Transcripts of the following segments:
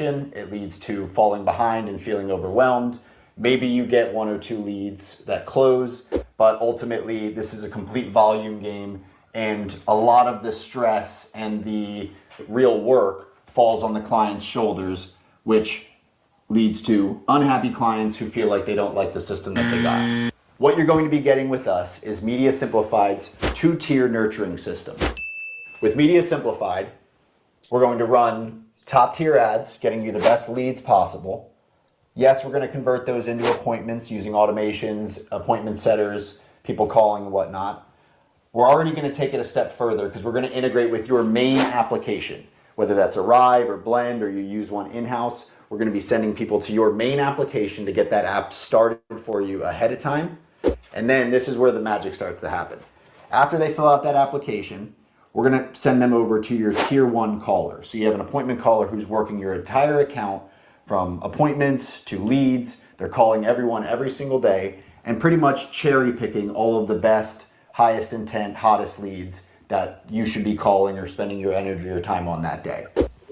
it leads to falling behind and feeling overwhelmed. Maybe you get one or two leads that close, but ultimately this is a complete volume game, and a lot of the stress and the real work falls on the client's shoulders, which leads to unhappy clients who feel like they don't like the system that they got. What you're going to be getting with us is Media Simplified's two-tier nurturing system. With Media Simplified, we're going to run top-tier ads, getting you the best leads possible. Yes, we're going to convert those into appointments using automations, appointment setters, people calling and whatnot. We're already going to take it a step further because we're going to integrate with your main application, whether that's Arrive or Blend or you use one in-house. We're going to be sending people to your main application to get that app started for you ahead of time. And then this is where the magic starts to happen. After they fill out that application, we're going to send them over to your tier 1 caller. So you have an appointment caller who's working your entire account from appointments to leads. They're calling everyone every single day and pretty much cherry picking all of the best, highest intent, hottest leads that you should be calling or spending your energy or time on that day.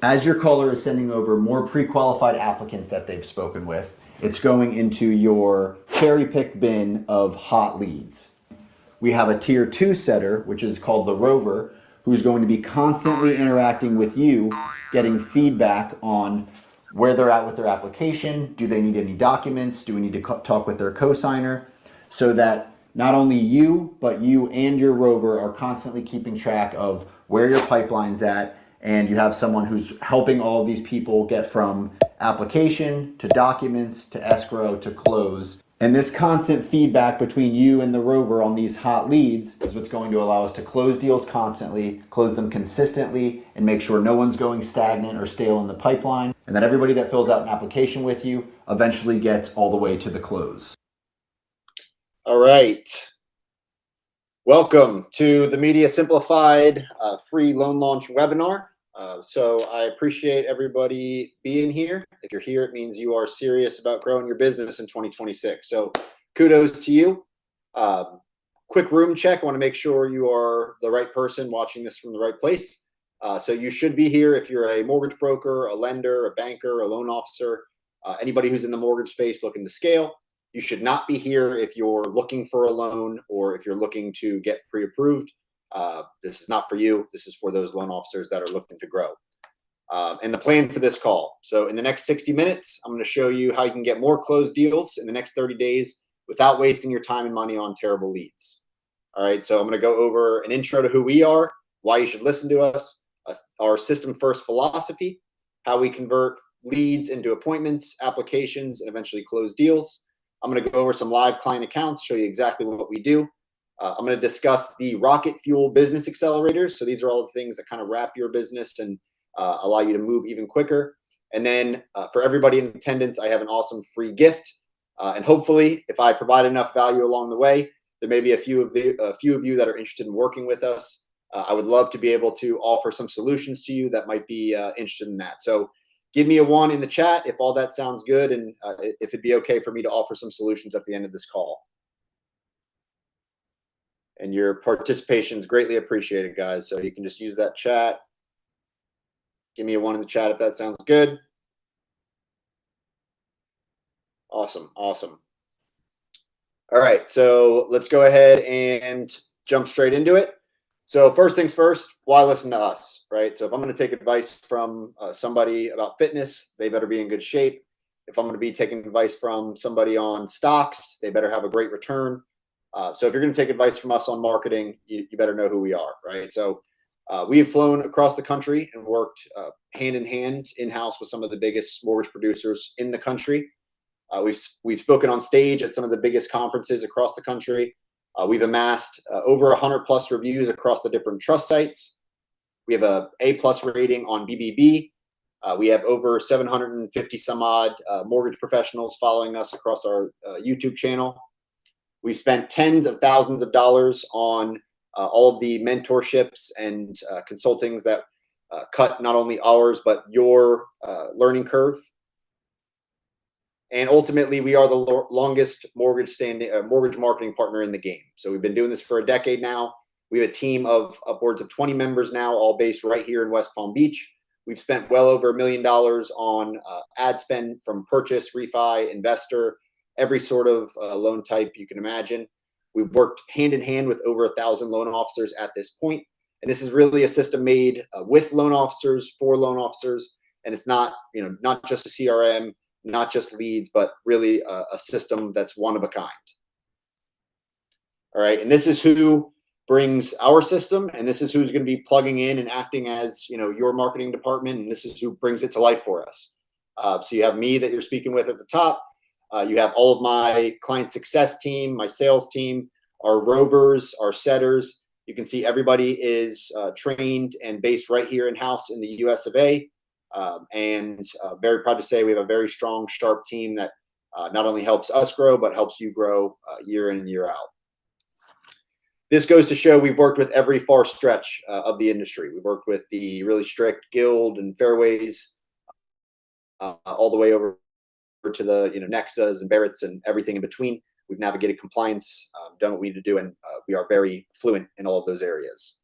As your caller is sending over more pre-qualified applicants that they've spoken with, it's going into your cherry-picked bin of hot leads. We have a tier 2 setter, which is called the Rover, who's going to be constantly interacting with you, getting feedback on where they're at with their application, do they need any documents, do we need to talk with their cosigner, so that not only you, but you and your Rover are constantly keeping track of where your pipeline's at, and you have someone who's helping all of these people get from application to documents to escrow to close. And this constant feedback between you and the Rover on these hot leads is what's going to allow us to close deals constantly, close them consistently, and make sure no one's going stagnant or stale in the pipeline, and that everybody that fills out an application with you eventually gets all the way to the close. All right. Welcome to the Media Simplified free loan launch webinar. So I appreciate everybody being here. If you're here, it means you are serious about growing your business in 2026. So kudos to you. Quick room check. I want to make sure you are the right person watching this from the right place. So you should be here if you're a mortgage broker, a lender, a banker, a loan officer, anybody who's in the mortgage space looking to scale. You should not be here if you're looking for a loan or if you're looking to get pre-approved. This is not for you. This is for those loan officers that are looking to grow. And the plan for this call. So in the next 60 minutes, I'm going to show you how you can get more closed deals in the next 30 days without wasting your time and money on terrible leads. All right. So I'm going to go over an intro to who we are, why you should listen to us, our system first philosophy, how we convert leads into appointments, applications, and eventually close deals. I'm going to go over some live client accounts, show you exactly what we do. I'm going to discuss the Rocket Fuel business accelerators. So these are all the things that kind of wrap your business and allow you to move even quicker. And then for everybody in attendance, I have an awesome free gift. And hopefully, if I provide enough value along the way, there may be a few of you that are interested in working with us. I would love to be able to offer some solutions to you that might be interested in that. So give me a 1 in the chat if all that sounds good, and if it'd be okay for me to offer some solutions at the end of this call. And your participation is greatly appreciated, guys. So you can just use that chat. Give me a 1 in the chat if that sounds good. Awesome. Awesome. All right. So let's go ahead and jump straight into it. So first things first, why listen to us, right? So if I'm going to take advice from somebody about fitness, they better be in good shape. If I'm going to be taking advice from somebody on stocks, they better have a great return. So if you're going to take advice from us on marketing, you better know who we are, right? So we have flown across the country and worked hand in hand in-house with some of the biggest mortgage producers in the country. We've spoken on stage at some of the biggest conferences across the country. We've amassed over 100 plus reviews across the different trust sites. We have a A+ rating on BBB. We have over 750 some odd mortgage professionals following us across our YouTube channel. We've spent tens of thousands of dollars on all of the mentorships and consultings that cut not only ours, but your learning curve. And ultimately, we are the longest mortgage marketing partner in the game. So we've been doing this for a decade now. We have a team of upwards of 20 members now, all based right here in West Palm Beach. We've spent well over $1 million on ad spend from purchase, refi, investor, every sort of loan type you can imagine. We've worked hand in hand with over 1,000 loan officers at this point. And this is really a system made with loan officers, for loan officers. And it's not, not just a CRM, not just leads, but really a system that's one of a kind. All right. And this is who brings our system, and this is who's going to be plugging in and acting as, your marketing department. And this is who brings it to life for us. So you have me that you're speaking with at the top. You have all of my client success team, my sales team, our rovers, our setters. You can see everybody is trained and based right here in-house in the US of A. And very proud to say we have a very strong, sharp team that not only helps us grow, but helps you grow year in and year out. This goes to show we've worked with every far stretch of the industry. We've worked with the really strict Guild and Fairways, all the way over to the Nexas and Barretts and everything in between. We've navigated compliance, done what we need to do, and we are very fluent in all of those areas.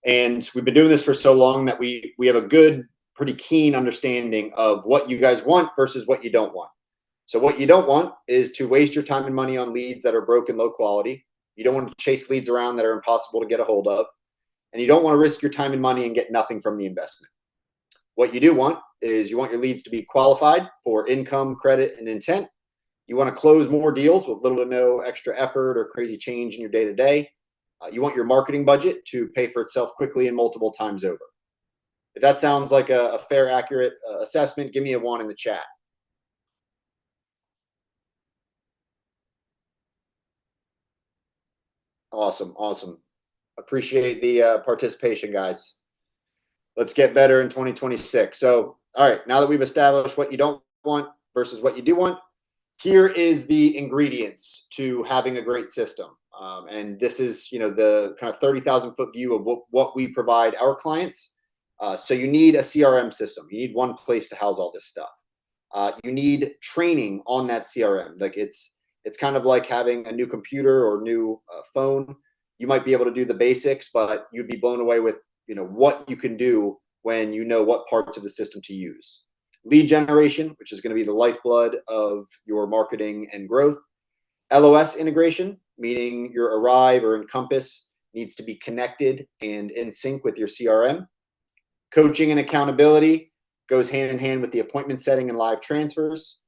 And we've been doing this for so long that we have a good, pretty keen understanding of what you guys want versus what you don't want. So what you don't want is to waste your time and money on leads that are broken, low quality. You don't want to chase leads around that are impossible to get a hold of. And you don't want to risk your time and money and get nothing from the investment. What you do want is you want your leads to be qualified for income, credit, and intent. You want to close more deals with little to no extra effort or crazy change in your day-to-day. You want your marketing budget to pay for itself quickly and multiple times over. If that sounds like a fair, accurate assessment, give me a 1 in the chat. Awesome, awesome. Appreciate the participation, guys. Let's get better in 2026. So, all right, now that we've established what you don't want versus what you do want, here is the ingredients to having a great system. And this is, the kind of 30,000-foot view of what we provide our clients. So you need a CRM system. You need one place to house all this stuff. You need training on that CRM. Like it's kind of like having a new computer or new phone. You might be able to do the basics, but you'd be blown away with what you can do when you know what parts of the system to use. Lead generation, which is going to be the lifeblood of your marketing and growth. LOS integration, meaning your Arrive or Encompass needs to be connected and in sync with your CRM. Coaching and accountability goes hand in hand with the appointment setting and live transfers,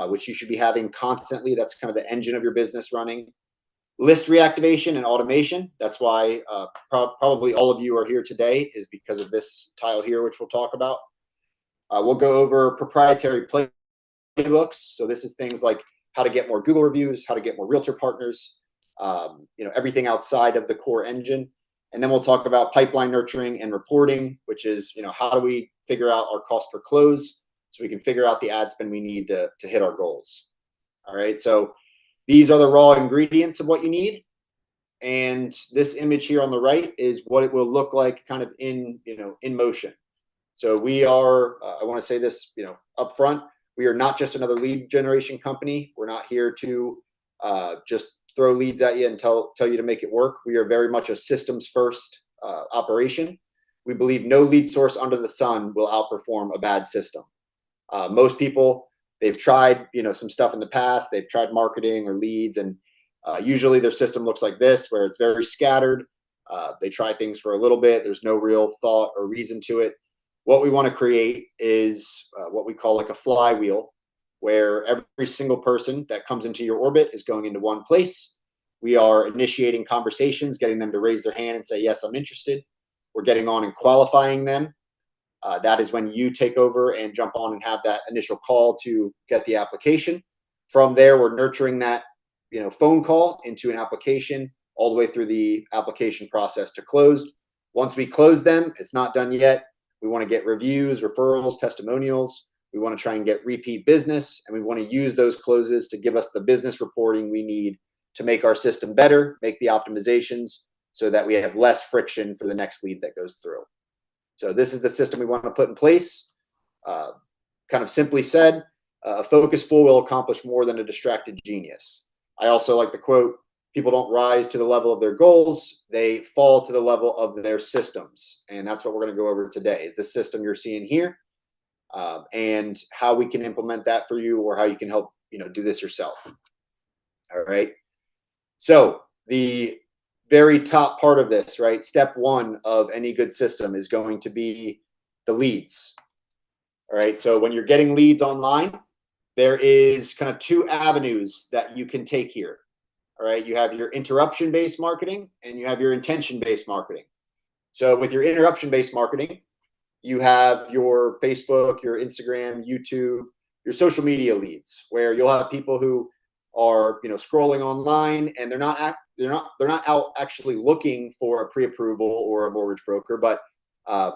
which you should be having constantly. That's kind of the engine of your business running. List reactivation and automation. That's why probably all of you are here today, is because of this tile here, which we'll talk about. We'll go over proprietary playbooks. So this is things like how to get more Google reviews, how to get more realtor partners, everything outside of the core engine. And then we'll talk about pipeline nurturing and reporting, which is, how do we figure out our cost per close so we can figure out the ad spend we need to hit our goals. All right. So these are the raw ingredients of what you need. And this image here on the right is what it will look like kind of in motion. So we are, I want to say this, up front, we are not just another lead generation company. We're not here to just throw leads at you and tell you to make it work. We are very much a systems first operation. We believe no lead source under the sun will outperform a bad system. Most people, they've tried, some stuff in the past. They've tried marketing or leads, and usually their system looks like this, where it's very scattered. They try things for a little bit. There's no real thought or reason to it. What we want to create is what we call like a flywheel, where every single person that comes into your orbit is going into one place. We are initiating conversations, getting them to raise their hand and say, yes, I'm interested. We're getting on and qualifying them. That is when you take over and jump on and have that initial call to get the application. From there, we're nurturing that phone call into an application all the way through the application process to closed. Once we close them, it's not done yet. We want to get reviews, referrals, testimonials. We want to try and get repeat business, and we want to use those closes to give us the business reporting we need to make our system better, make the optimizations so that we have less friction for the next lead that goes through. So this is the system we want to put in place. Kind of simply said, a focused fool will accomplish more than a distracted genius. I also like the quote, people don't rise to the level of their goals, they fall to the level of their systems. And that's what we're going to go over today, is the system you're seeing here, and how we can implement that for you, or how you can help, do this yourself. All right. So the very top part of this, right? Step one of any good system is going to be the leads. All right. So when you're getting leads online, there is kind of two avenues that you can take here. All right. You have your interruption-based marketing and you have your intention-based marketing. So with your interruption-based marketing, you have your Facebook, your Instagram, YouTube, your social media leads, where you'll have people who are, scrolling online, and they're not out actually looking for a pre-approval or a mortgage broker, but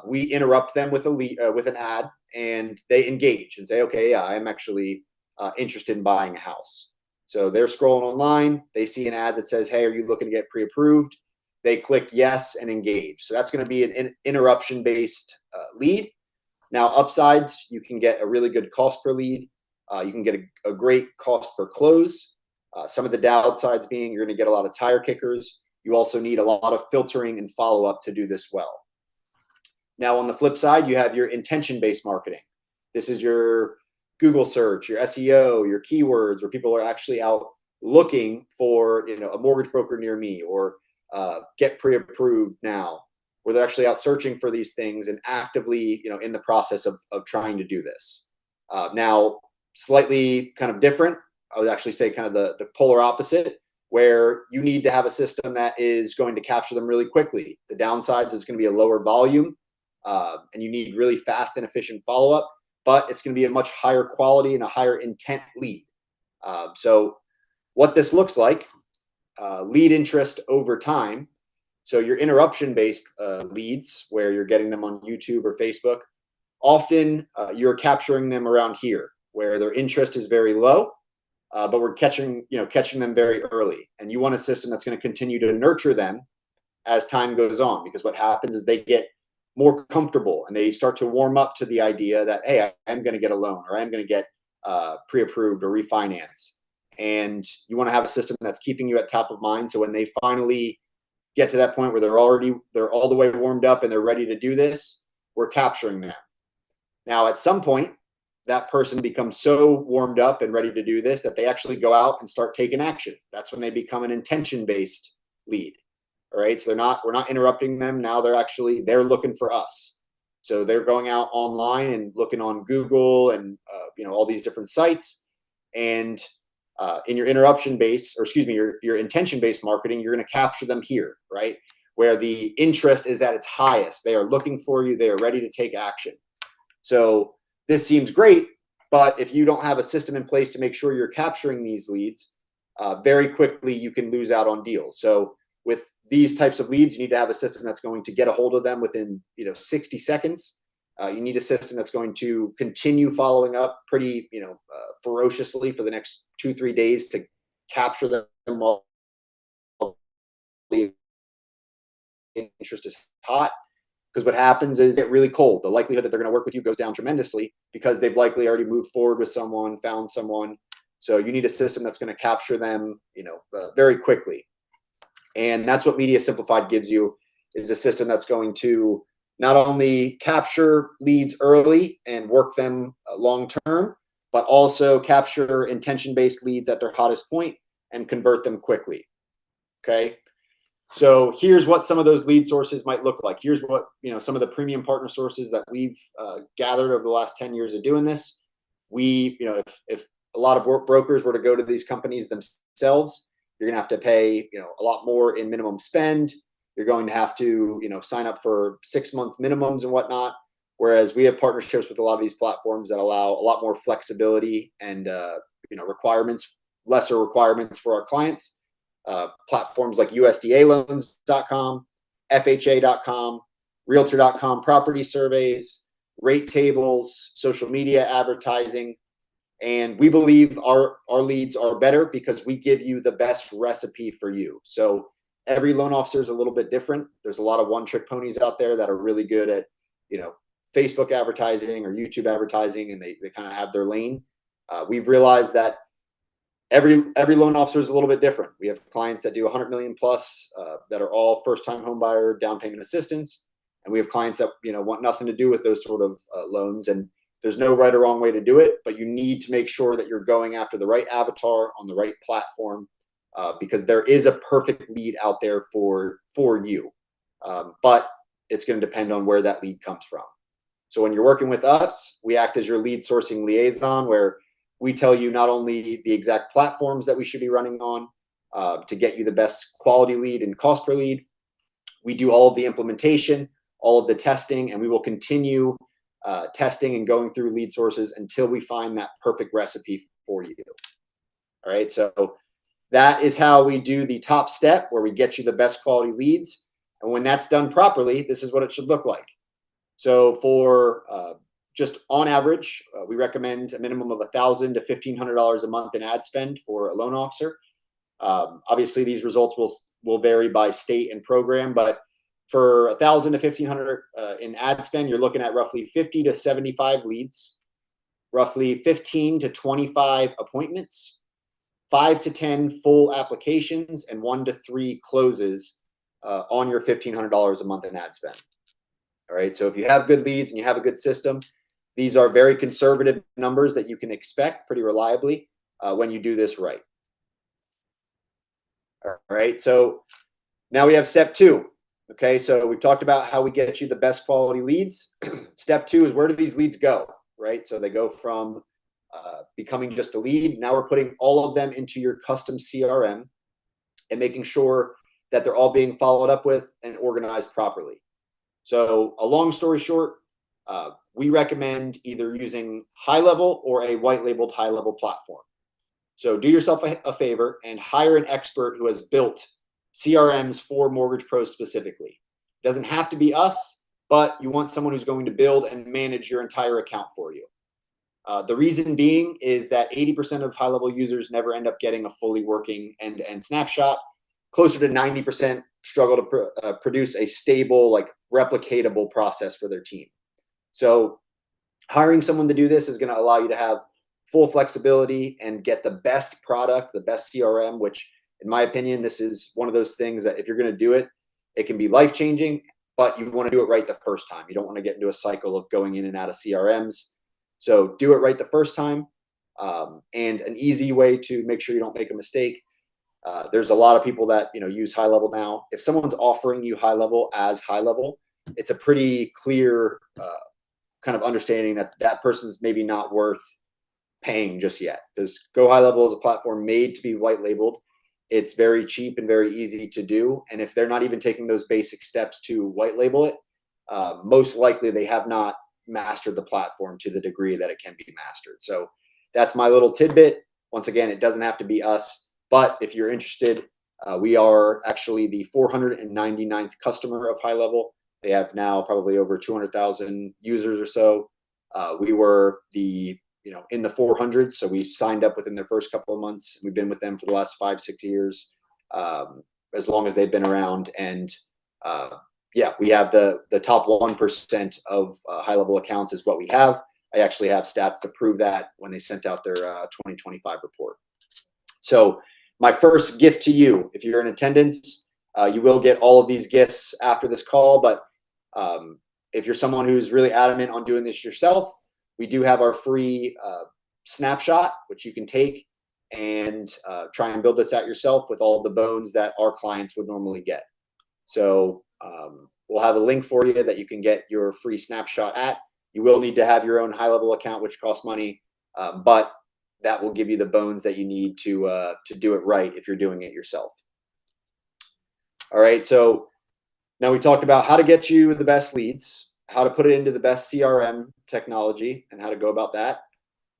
we interrupt them with a lead, with an ad, and they engage and say, okay, yeah, I'm actually interested in buying a house. So they're scrolling online, they see an ad that says, hey, are you looking to get pre-approved? They click yes and engage. So that's going to be an interruption-based lead. Now, upsides, you can get a really good cost per lead. You can get a great cost per close. Some of the downsides being you're going to get a lot of tire kickers. You also need a lot of filtering and follow-up to do this well. Now, on the flip side, you have your intention-based marketing. This is your Google search, your SEO, your keywords, where people are actually out looking for, a mortgage broker near me, or get pre-approved now, where they're actually out searching for these things and actively, in the process of trying to do this. Now, slightly kind of different, I would actually say kind of the polar opposite, where you need to have a system that is going to capture them really quickly. The downsides is going to be a lower volume, and you need really fast and efficient follow-up, but it's going to be a much higher quality and a higher intent lead. So what this looks like, lead interest over time. So your interruption-based leads, where you're getting them on YouTube or Facebook, often you're capturing them around here, where their interest is very low, but we're catching them very early. And you want a system that's going to continue to nurture them as time goes on, because what happens is they get more comfortable and they start to warm up to the idea that, hey, I'm going to get a loan, or I'm going to get pre-approved or refinance. And you want to have a system that's keeping you at top of mind. So when they finally get to that point where they're all the way warmed up and they're ready to do this, we're capturing them. Now, at some point, that person becomes so warmed up and ready to do this that they actually go out and start taking action. That's when they become an intention-based lead. All right. So we're not interrupting them. Now they're looking for us. So they're going out online and looking on Google and, all these different sites. And in your your intention-based marketing, you're going to capture them here, right? Where the interest is at its highest. They are looking for you. They are ready to take action. So this seems great, but if you don't have a system in place to make sure you're capturing these leads, very quickly you can lose out on deals. So with these types of leads, you need to have a system that's going to get a hold of them within 60 seconds. You need a system that's going to continue following up pretty ferociously for the next 2-3 days to capture them while the interest is hot. Because what happens is it really cold. The likelihood that they're going to work with you goes down tremendously, because they've likely already moved forward with someone, found someone. So you need a system that's going to capture them very quickly. And that's what Media Simplified gives you, is a system that's going to not only capture leads early and work them long term, but also capture intention-based leads at their hottest point and convert them quickly. Okay. So here's what some of those lead sources might look like. Here's what some of the premium partner sources that we've gathered over the last 10 years of doing this. If a lot of brokers were to go to these companies themselves, you're going to have to pay, a lot more in minimum spend. You're going to have to, sign up for 6-month minimums and whatnot. Whereas we have partnerships with a lot of these platforms that allow a lot more flexibility and, lesser requirements for our clients. Platforms like USDAloans.com, FHA.com, Realtor.com property surveys, rate tables, social media advertising. And we believe our leads are better because we give you the best recipe for you. So every loan officer is a little bit different. There's a lot of one-trick ponies out there that are really good at, Facebook advertising or YouTube advertising, and they kind of have their lane. We've realized that Every loan officer is a little bit different. We have clients that do 100 million plus that are all first-time home buyer down payment assistance, and we have clients that want nothing to do with those sort of loans. And there's no right or wrong way to do it, but you need to make sure that you're going after the right avatar on the right platform, because there is a perfect lead out there for you, but it's going to depend on where that lead comes from. So when you're working with us, we act as your lead sourcing liaison, where we tell you not only the exact platforms that we should be running on to get you the best quality lead and cost per lead. We do all of the implementation, all of the testing, and we will continue testing and going through lead sources until we find that perfect recipe for you. All right, so that is how we do the top step, where we get you the best quality leads. And when that's done properly, this is what it should look like. So for just on average, we recommend a minimum of $1,000 to $1,500 a month in ad spend for a loan officer. Obviously, these results will vary by state and program, but for $1,000 to $1,500 in ad spend, you're looking at roughly 50 to 75 leads, roughly 15 to 25 appointments, 5 to 10 full applications, and 1 to 3 closes on your $1,500 a month in ad spend. All right. So if you have good leads and you have a good system, these are very conservative numbers that you can expect pretty reliably when you do this right. All right. So now we have step 2. Okay. So we've talked about how we get you the best quality leads. Step 2 is, where do these leads go? Right. So they go from becoming just a lead. Now we're putting all of them into your custom CRM and making sure that they're all being followed up with and organized properly. So a long story short, we recommend either using HighLevel or a white labeled HighLevel platform. So do yourself a favor and hire an expert who has built CRMs for mortgage pros specifically. It doesn't have to be us, but you want someone who's going to build and manage your entire account for you. The reason being is that 80% of HighLevel users never end up getting a fully working end-to-end snapshot. Closer to 90% struggle to produce a stable, like replicatable process for their team. So hiring someone to do this is going to allow you to have full flexibility and get the best product, the best CRM, which in my opinion, this is one of those things that if you're going to do it, it can be life-changing, but you want to do it right the first time. You don't want to get into a cycle of going in and out of CRMs. So do it right the first time. And an easy way to make sure you don't make a mistake. There's a lot of people that use HighLevel now. If someone's offering you HighLevel as HighLevel, it's a pretty clear kind of understanding that that person's maybe not worth paying just yet. Because Go HighLevel is a platform made to be white labeled. It's very cheap and very easy to do. And if they're not even taking those basic steps to white label it, most likely they have not mastered the platform to the degree that it can be mastered. So that's my little tidbit. Once again, it doesn't have to be us, but if you're interested, we are actually the 499th customer of HighLevel. They have now probably over 200,000 users or so. We were in the 400s, so we signed up within their first couple of months. We've been with them for the last 5-6 years, as long as they've been around. And we have the top 1% of HighLevel accounts is what we have. I actually have stats to prove that when they sent out their 2025 report. So my first gift to you, if you're in attendance, you will get all of these gifts after this call. But if you're someone who's really adamant on doing this yourself, we do have our free snapshot, which you can take and try and build this out yourself with all of the bones that our clients would normally get. So we'll have a link for you that you can get your free snapshot at. You will need to have your own HighLevel account, which costs money, but that will give you the bones that you need to do it right if you're doing it yourself. All right, so now we talked about how to get you the best leads, how to put it into the best CRM technology, and how to go about that.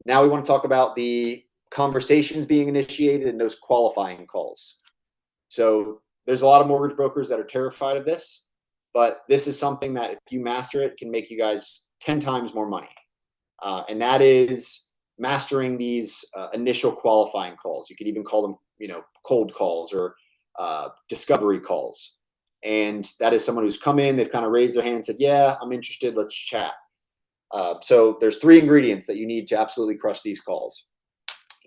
Now we want to talk about the conversations being initiated and those qualifying calls. So there's a lot of mortgage brokers that are terrified of this, but this is something that if you master it, can make you guys 10 times more money. And that is mastering these initial qualifying calls. You could even call them, cold calls or discovery calls. And that is someone who's come in, they've kind of raised their hand and said, yeah, I'm interested, let's chat. So there's 3 ingredients that you need to absolutely crush these calls.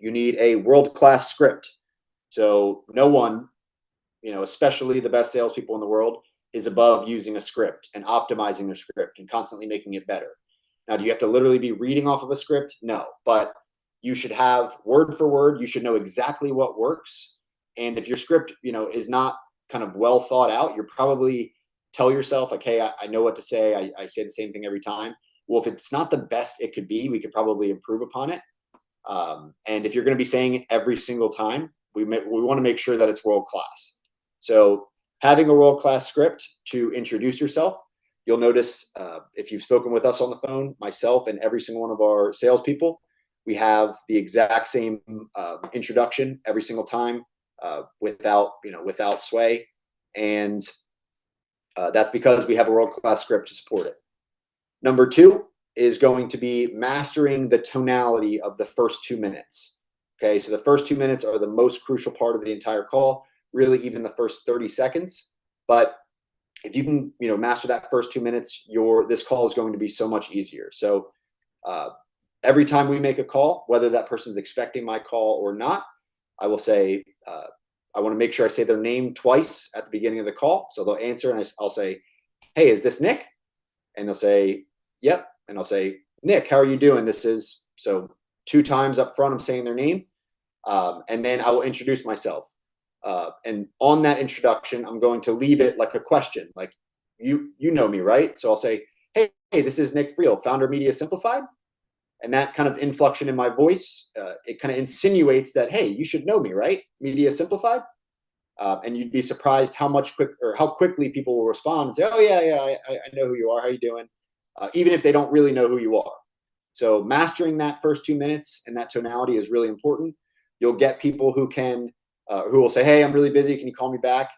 You need a world-class script. So no one, especially the best salespeople in the world, is above using a script and optimizing their script and constantly making it better. Now, do you have to literally be reading off of a script? No, but you should have word for word. You should know exactly what works. And if your script, is not kind of well thought out, you're probably tell yourself, like, hey, I know what to say. I say the same thing every time. Well, if it's not the best it could be, we could probably improve upon it. And if you're going to be saying it every single time, we want to make sure that it's world class. So having a world class script to introduce yourself. You'll notice if you've spoken with us on the phone, myself and every single one of our salespeople, we have the exact same introduction every single time without sway. And that's because we have a world-class script to support it. Number 2 is going to be mastering the tonality of the first 2 minutes. Okay, so the first 2 minutes are the most crucial part of the entire call, really even the first 30 seconds. But if you can, master that first 2 minutes, this call is going to be so much easier. So every time we make a call, whether that person's expecting my call or not, I will say, I want to make sure I say their name twice at the beginning of the call. So they'll answer and I'll say, hey, is this Nick? And they'll say, yep. And I'll say, Nick, how are you doing? This is, so 2 times up front, I'm saying their name. And then I will introduce myself. And on that introduction, I'm going to leave it like a question, like you know me, right? So I'll say, hey, this is Nick Friel, founder of Media Simplified. And that kind of inflection in my voice, it kind of insinuates that, hey, you should know me, right? Media Simplified. And you'd be surprised how quickly people will respond and say, oh yeah, I know who you are. How you doing? Even if they don't really know who you are. So mastering that first 2 minutes and that tonality is really important. You'll get people who will say, hey, I'm really busy. Can you call me back?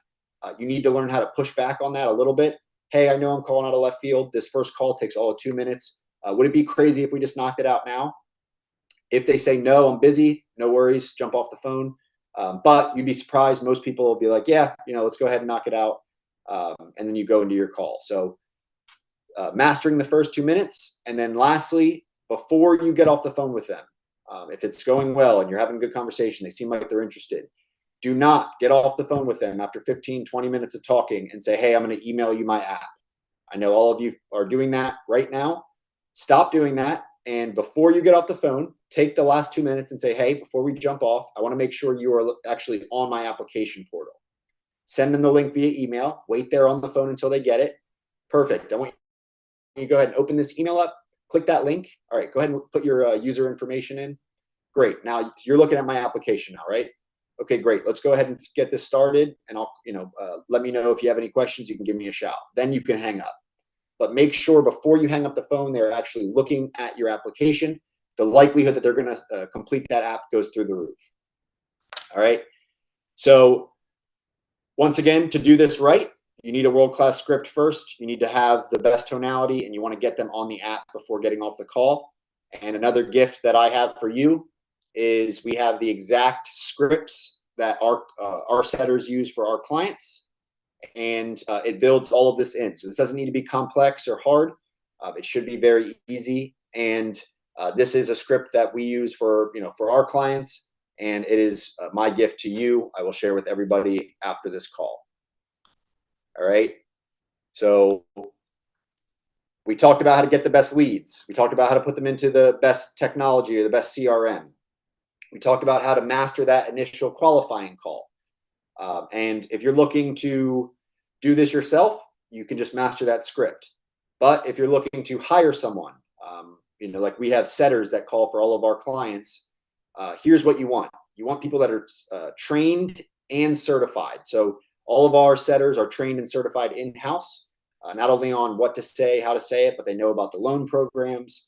You need to learn how to push back on that a little bit. Hey, I know I'm calling out of left field. This first call takes all of 2 minutes. Would it be crazy if we just knocked it out now? If they say, no, I'm busy, no worries, jump off the phone. But you'd be surprised. Most people will be like, yeah, let's go ahead and knock it out. And then you go into your call. So mastering the first 2 minutes. And then lastly, before you get off the phone with them, if it's going well and you're having a good conversation, they seem like they're interested, do not get off the phone with them after 15, 20 minutes of talking and say, hey, I'm going to email you my app. I know all of you are doing that right now. Stop doing that. And before you get off the phone, take the last 2 minutes and say, hey, before we jump off, I want to make sure you are actually on my application portal. Send them the link via email. Wait there on the phone until they get it. Perfect. I want you to go ahead and open this email up. Click that link. All right, go ahead and put your user information in. Great. Now you're looking at my application now, right? Okay, great. Let's go ahead and get this started. And I'll, let me know if you have any questions. You can give me a shout. Then you can hang up. But make sure before you hang up the phone, they're actually looking at your application. The likelihood that they're going to complete that app goes through the roof. All right. So once again, to do this right, you need a world-class script first. You need to have the best tonality, and you want to get them on the app before getting off the call. And another gift that I have for you is we have the exact scripts that our setters use for our clients. And it builds all of this in. So this doesn't need to be complex or hard. It should be very easy. And this is a script that we use for our clients. And it is my gift to you. I will share with everybody after this call. All right. So we talked about how to get the best leads. We talked about how to put them into the best technology or the best CRM. We talked about how to master that initial qualifying call. And if you're looking to do this yourself, you can just master that script. But if you're looking to hire someone, like we have setters that call for all of our clients, here's what you want. You want people that are trained and certified. So all of our setters are trained and certified in-house, not only on what to say, how to say it, but they know about the loan programs.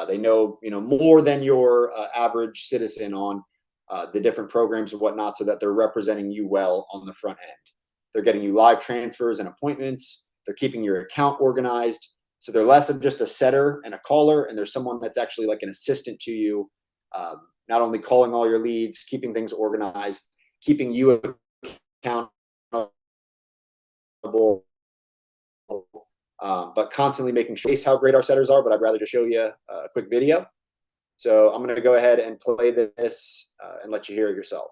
They know, more than your average citizen on the different programs and whatnot, so that they're representing you well on the front end. They're getting you live transfers and appointments. They're keeping your account organized. So they're less of just a setter and a caller, and there's someone that's actually like an assistant to you, not only calling all your leads, keeping things organized, keeping you accountable, but constantly making sure how great our setters are. But I'd rather just show you a quick video. So I'm going to go ahead and play this and let you hear it yourself.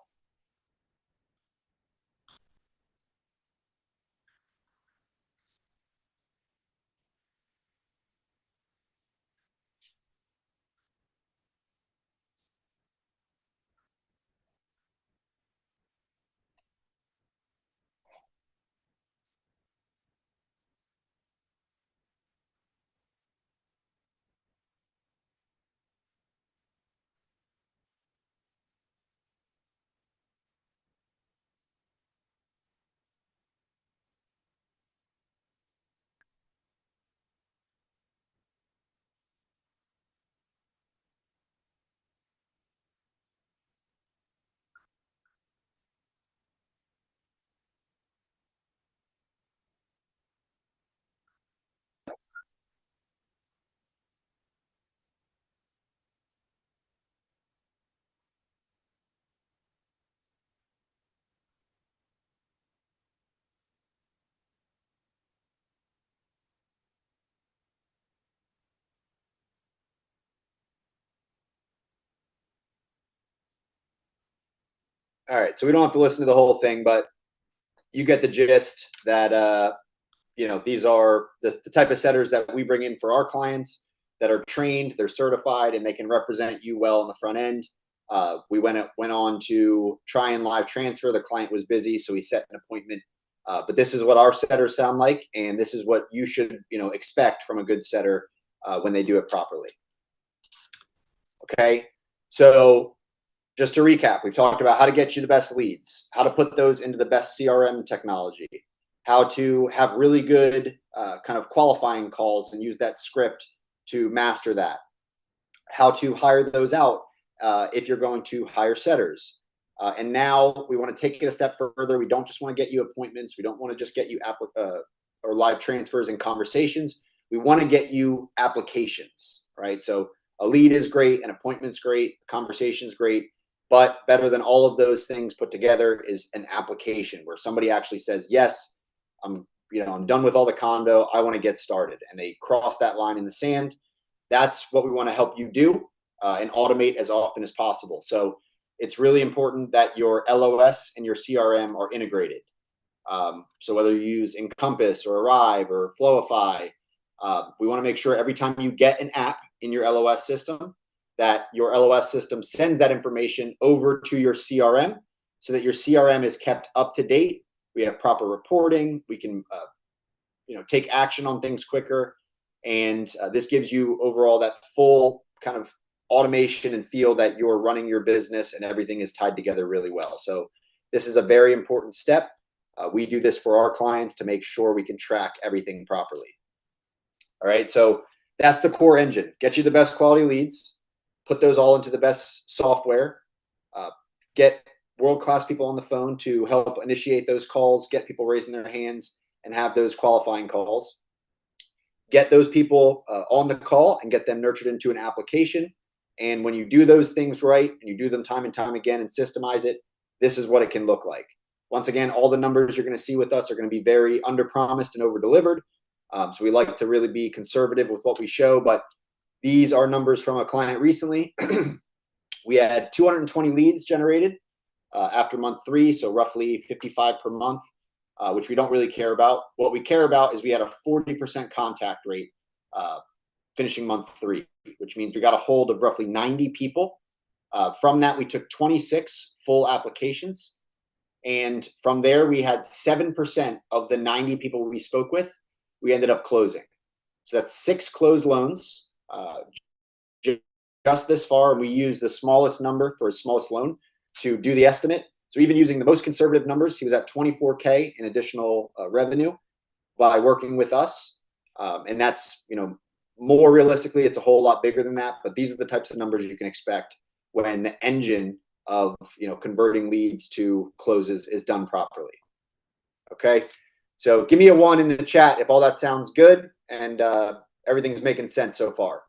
All right, so we don't have to listen to the whole thing, but you get the gist that these are the type of setters that we bring in for our clients that are trained, they're certified, and they can represent you well on the front end. We went on to try and live transfer. The client was busy, so we set an appointment. But this is what our setters sound like, and this is what you should expect from a good setter when they do it properly. Okay, so just to recap, we've talked about how to get you the best leads, how to put those into the best CRM technology, how to have really good kind of qualifying calls and use that script to master that, how to hire those out if you're going to hire setters. And now we want to take it a step further. We don't just want to get you appointments. We don't want to just get you or live transfers and conversations. We want to get you applications, right? So a lead is great, an appointment's great, a conversation's great, but better than all of those things put together is an application where somebody actually says, yes, I'm done with all the condo. I want to get started. And they cross that line in the sand. That's what we want to help you do and automate as often as possible. So it's really important that your LOS and your CRM are integrated. So whether you use Encompass or Arrive or Flowify, we want to make sure every time you get an app in your LOS system, that your LOS system sends that information over to your CRM so that your CRM is kept up to date. We have proper reporting. We can, take action on things quicker. And this gives you overall that full kind of automation and feel that you're running your business and everything is tied together really well. So this is a very important step. We do this for our clients to make sure we can track everything properly. All right, so that's the core engine. Get you the best quality leads, put those all into the best software, get world-class people on the phone to help initiate those calls, get people raising their hands and have those qualifying calls. Get those people on the call and get them nurtured into an application. And when you do those things right and you do them time and time again and systemize it, this is what it can look like. Once again, all the numbers you're going to see with us are going to be very under-promised and over-delivered. So we like to really be conservative with what we show, but these are numbers from a client recently. We had 220 leads generated after month 3, so roughly 55 per month, which we don't really care about. What we care about is we had a 40% contact rate finishing month 3, which means we got a hold of roughly 90 people. From that, we took 26 full applications. And from there, we had 7% of the 90 people we spoke with, we ended up closing. So that's 6 closed loans just this far. And we use the smallest number for his smallest loan to do the estimate. So even using the most conservative numbers, he was at $24K in additional revenue by working with us. And that's, more realistically, it's a whole lot bigger than that. But these are the types of numbers you can expect when the engine of converting leads to closes is done properly. Okay, so give me a 1 in the chat if all that sounds good and everything's making sense so far.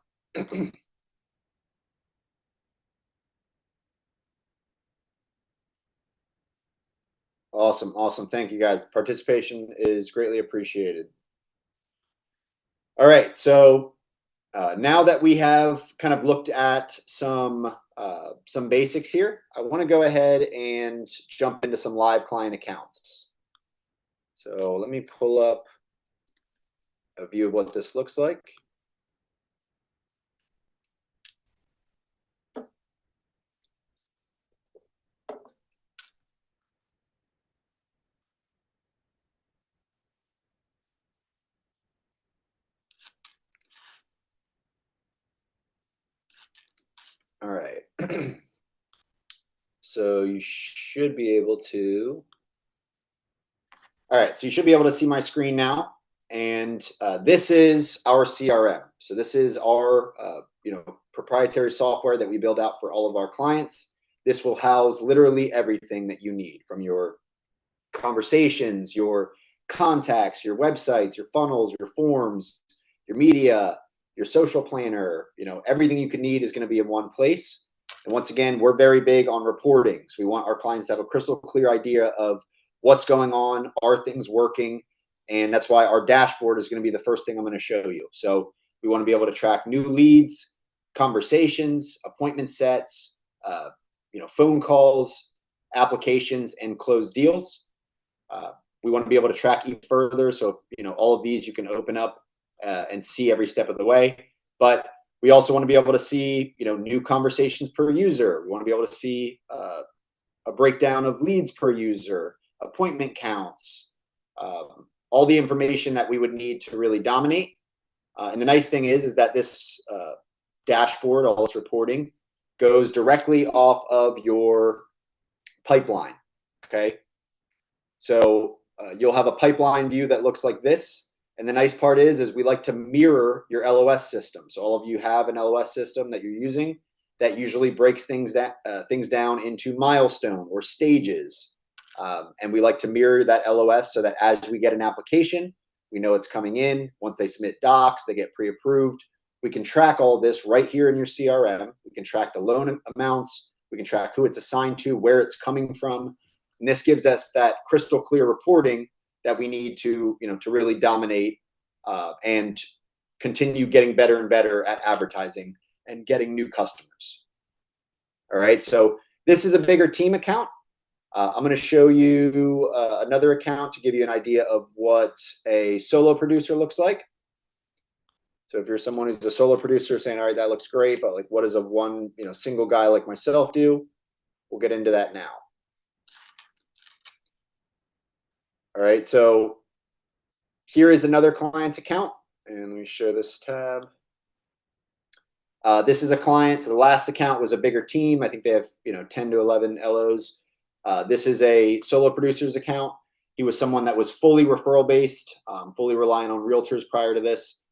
Awesome. Thank you guys. Participation is greatly appreciated. All right, so now that we have kind of looked at some basics here, I want to go ahead and jump into some live client accounts. So let me pull up a view of what this looks like. All right. So you should be able to. All right, so you should be able to see my screen now, and this is our CRM. So this is our proprietary software that we build out for all of our clients. This will house literally everything that you need, from your conversations, your contacts, your websites, your funnels, your forms, your media, your social planner. Everything you can need is going to be in one place. And once again, we're very big on reporting. So we want our clients to have a crystal clear idea of what's going on, are things working? And that's why our dashboard is going to be the first thing I'm going to show you. So we want to be able to track new leads, conversations, appointment sets, phone calls, applications, and closed deals. We want to be able to track even further. So, all of these you can open up and see every step of the way. But we also want to be able to see, new conversations per user. We want to be able to see a breakdown of leads per user, appointment counts, all the information that we would need to really dominate. And the nice thing is that this dashboard, all this reporting, goes directly off of your pipeline. Okay. So you'll have a pipeline view that looks like this. And the nice part is we like to mirror your LOS system. So all of you have an LOS system that you're using that usually breaks things down into milestone or stages. And we like to mirror that LOS so that as we get an application, we know it's coming in. Once they submit docs, they get pre-approved. We can track all this right here in your CRM. We can track the loan amounts. We can track who it's assigned to, where it's coming from. And this gives us that crystal clear reporting that we need to really dominate and continue getting better and better at advertising and getting new customers. All right, so this is a bigger team account. I'm going to show you another account to give you an idea of what a solo producer looks like. So if you're someone who's a solo producer saying, all right, that looks great, but like, what does a single guy like myself do? We'll get into that now. All right, so here is another client's account, and let me share this tab. This is a client. So the last account was a bigger team. I think they have 10 to 11 LOs. This is a solo producer's account. He was someone that was fully referral based, fully relying on realtors prior to this.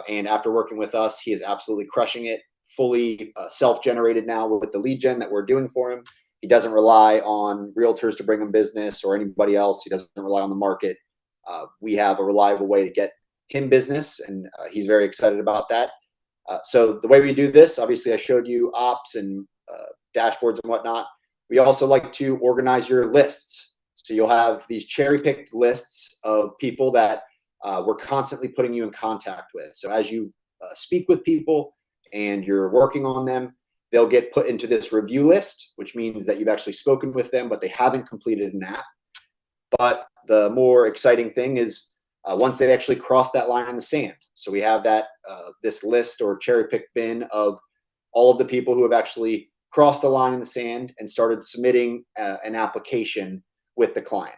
And after working with us, he is absolutely crushing it, fully self-generated now with the lead gen that we're doing for him. He doesn't rely on realtors to bring him business or anybody else. He doesn't rely on the market. We have a reliable way to get him business, and he's very excited about that. So the way we do this, obviously I showed you ops and dashboards and whatnot. We also like to organize your lists. So you'll have these cherry-picked lists of people that we're constantly putting you in contact with. So as you speak with people and you're working on them, they'll get put into this review list, which means that you've actually spoken with them, but they haven't completed an app. But the more exciting thing is once they actually cross that line in the sand. So we have that this list or cherry-picked bin of all of the people who have actually crossed the line in the sand and started submitting an application with the client.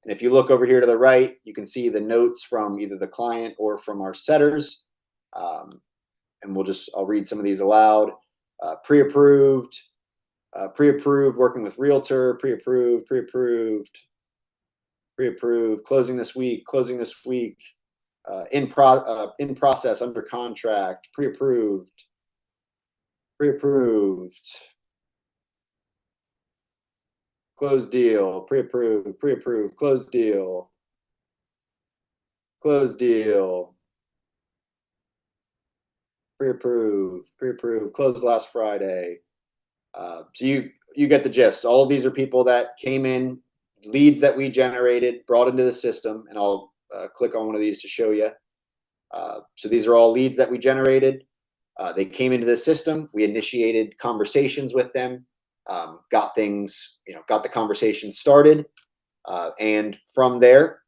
And if you look over here to the right, you can see the notes from either the client or from our setters. And I'll read some of these aloud. Pre-approved, working with realtor, pre-approved, closing this week, in process, under contract, pre-approved, closed deal, pre-approved, closed deal, pre-approved, closed last Friday. So you get the gist. All of these are people that came in, leads that we generated, brought into the system, and I'll click on one of these to show you. So these are all leads that we generated. They came into the system. We initiated conversations with them, got the conversation started. And from there,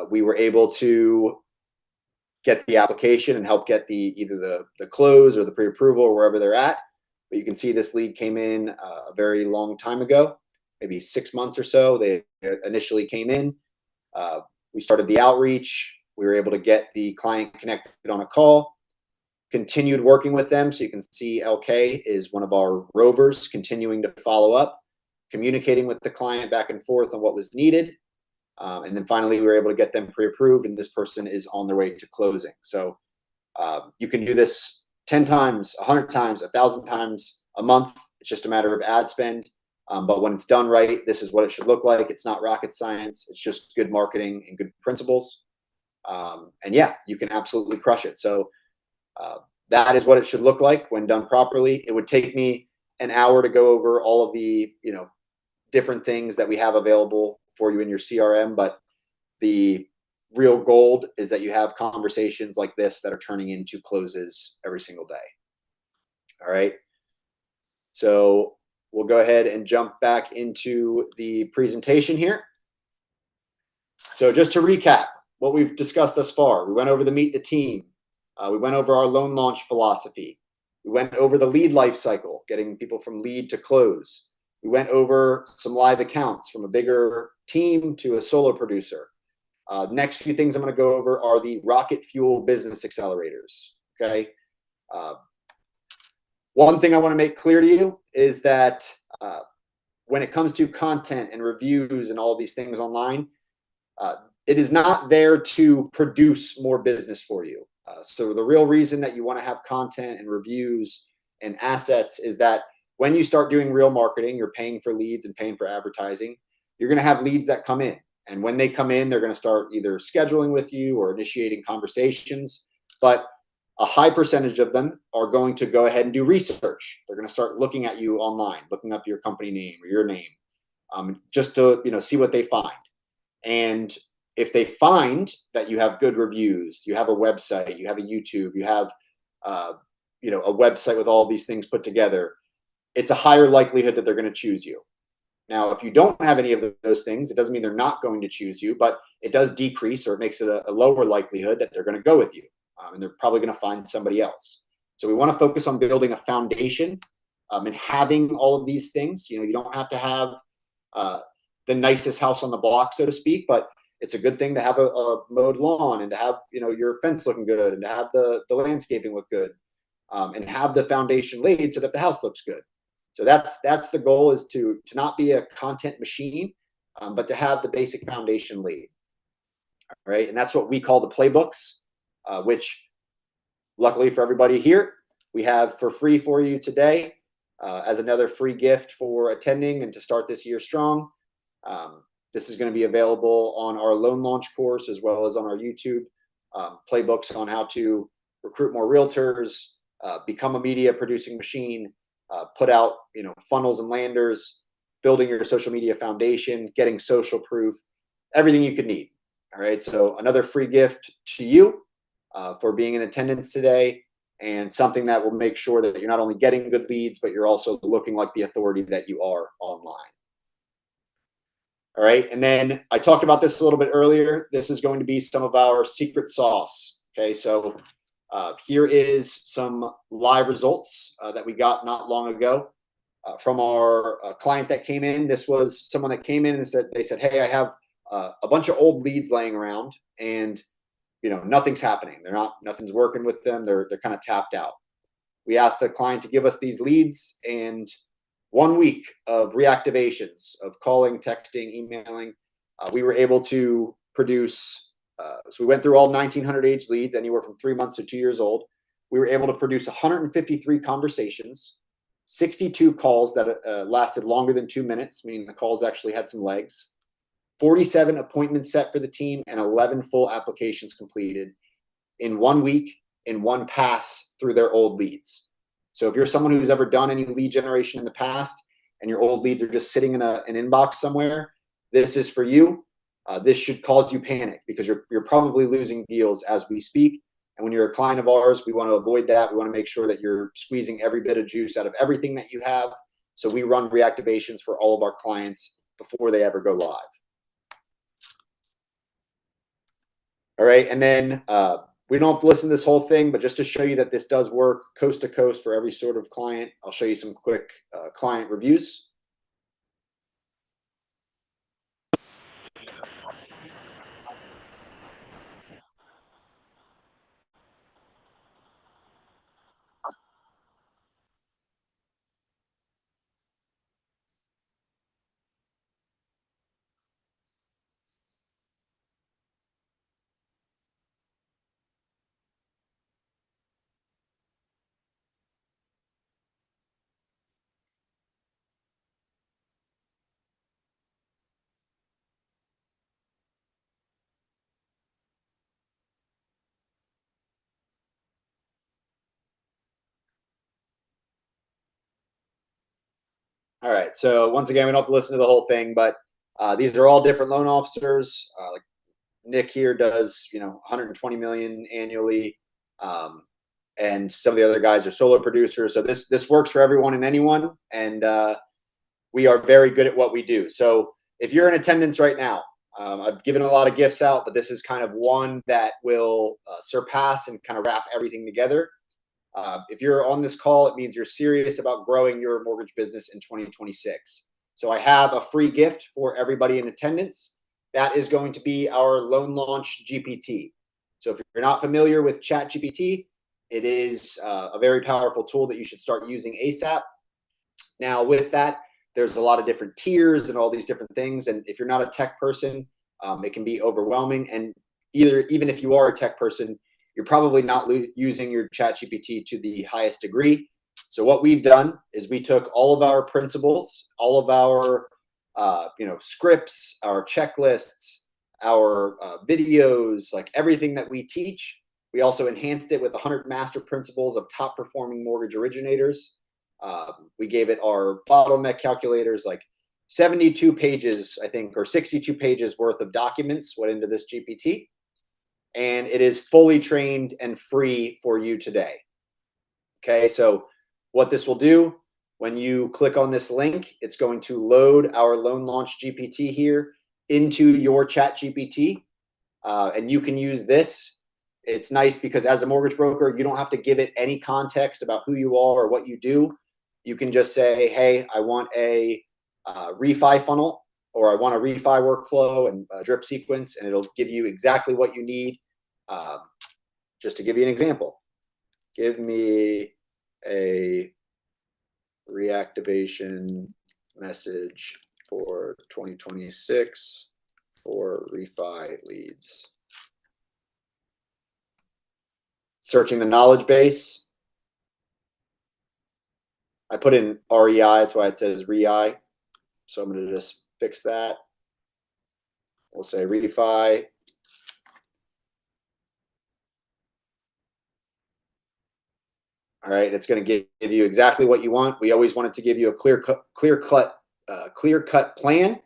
we were able to get the application and help get either the close or the pre-approval or wherever they're at. But you can see this lead came in a very long time ago, maybe 6 months or so. They initially came in. We started the outreach. We were able to get the client connected on a call, continued working with them. So you can see LK is one of our rovers, continuing to follow up, communicating with the client back and forth on what was needed. And then finally, we were able to get them pre-approved, and this person is on their way to closing. So you can do this 10 times, 100 times, 1,000 times a month. It's just a matter of ad spend. But when it's done right, this is what it should look like. It's not rocket science. It's just good marketing and good principles. And yeah, you can absolutely crush it. So that is what it should look like when done properly. It would take me an hour to go over all of the, different things that we have available for you in your CRM. But the real gold is that you have conversations like this that are turning into closes every single day. All right. So we'll go ahead and jump back into the presentation here. So just to recap what we've discussed thus far, we went over the meet the team. We went over our loan launch philosophy. We went over the lead life cycle, getting people from lead to close. We went over some live accounts from a bigger team to a solo producer. Next few things I'm going to go over are the rocket fuel business accelerators. Okay. One thing I want to make clear to you is that when it comes to content and reviews and all these things online, it is not there to produce more business for you. So the real reason that you want to have content and reviews and assets is that when you start doing real marketing, you're paying for leads and paying for advertising. You're going to have leads that come in. And when they come in, they're going to start either scheduling with you or initiating conversations. But a high percentage of them are going to go ahead and do research. They're going to start looking at you online, looking up your company name or your name, just to see what they find. And if they find that you have good reviews, you have a website, you have a YouTube, you have a website with all these things put together, it's a higher likelihood that they're going to choose you. Now, if you don't have any of those things, it doesn't mean they're not going to choose you, but it does decrease, or it makes it a lower likelihood that they're going to go with you. And they're probably going to find somebody else. So we want to focus on building a foundation and having all of these things. You don't have to have the nicest house on the block, so to speak, but it's a good thing to have a mowed lawn and to have your fence looking good and to have the landscaping look good and have the foundation laid so that the house looks good. So that's the goal, is to not be a content machine, but to have the basic foundation laid. All right, and that's what we call the playbooks, which luckily for everybody here, we have for free for you today as another free gift for attending and to start this year strong. This is going to be available on our loan launch course as well as on our YouTube playbooks on how to recruit more realtors, become a media producing machine, put out funnels and landers, building your social media foundation, getting social proof, everything you could need. All right, so another free gift to you for being in attendance today, and something that will make sure that you're not only getting good leads, but you're also looking like the authority that you are online. All right, and then I talked about this a little bit earlier. This is going to be some of our secret sauce. Okay, so here is some live results that we got not long ago from our client that came in. This was someone that came in and they said, hey, I have a bunch of old leads laying around, and nothing's happening. Nothing's working with them. They're kind of tapped out. We asked the client to give us these leads, and 1 week of reactivations of calling, texting, emailing, we were able to produce. So we went through all 1,900 age leads, anywhere from 3 months to 2 years old. We were able to produce 153 conversations, 62 calls that lasted longer than 2 minutes, meaning the calls actually had some legs, 47 appointments set for the team, and 11 full applications completed in 1 week, in one pass through their old leads. So if you're someone who's ever done any lead generation in the past and your old leads are just sitting in an inbox somewhere, this is for you. this should cause you panic because you're probably losing deals as we speak. And when you're a client of ours, we want to avoid that. We want to make sure that you're squeezing every bit of juice out of everything that you have. So we run reactivations for all of our clients before they ever go live. All right. And then we don't have to listen to this whole thing, but just to show you that this does work coast to coast for every sort of client, I'll show you some quick client reviews. All right. So once again, we don't have to listen to the whole thing, but these are all different loan officers. Like Nick here does, 120 million annually, and some of the other guys are solo producers. So this works for everyone and anyone, and we are very good at what we do. So if you're in attendance right now, I've given a lot of gifts out, but this is kind of one that will surpass and kind of wrap everything together. If you're on this call, it means you're serious about growing your mortgage business in 2026. So I have a free gift for everybody in attendance. That is going to be our Loan Launch GPT. So if you're not familiar with ChatGPT, it is a very powerful tool that you should start using ASAP. Now, with that, there's a lot of different tiers and all these different things. And if you're not a tech person, it can be overwhelming. And even if you are a tech person, you're probably not using your ChatGPT to the highest degree. So what we've done is we took all of our principles, all of our scripts, our checklists, our videos, like everything that we teach. We also enhanced it with 100 master principles of top performing mortgage originators. We gave it our bottleneck calculators, like 72 pages, I think, or 62 pages worth of documents went into this GPT. And it is fully trained and free for you today. Okay, so what this will do, when you click on this link, it's going to load our Loan Launch GPT here into your ChatGPT, and you can use this. It's nice because as a mortgage broker, you don't have to give it any context about who you are or what you do. You can just say, hey, I want a refi funnel, or I want a refi workflow and a drip sequence, and it'll give you exactly what you need. Just to give you an example, give me a reactivation message for 2026 for refi leads. Searching the knowledge base. I put in REI, that's why it says REI. So I'm going to just fix that. We'll say refi. All right, it's going to give you exactly what you want. We always wanted to give you a clear-cut plan,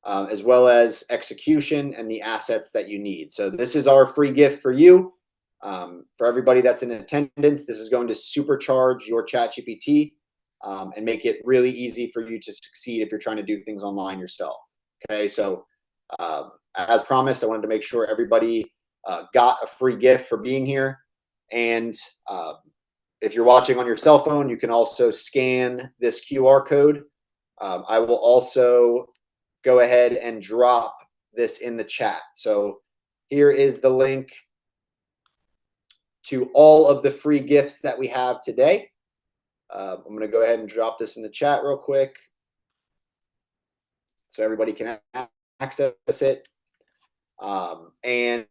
as well as execution and the assets that you need. So this is our free gift for you. For everybody that's in attendance, this is going to supercharge your ChatGPT and make it really easy for you to succeed if you're trying to do things online yourself. Okay, so as promised, I wanted to make sure everybody got a free gift for being here. And if you're watching on your cell phone, you can also scan this QR code. I will also go ahead and drop this in the chat. So here is the link to all of the free gifts that we have today. I'm going to go ahead and drop this in the chat real quick so everybody can access it. And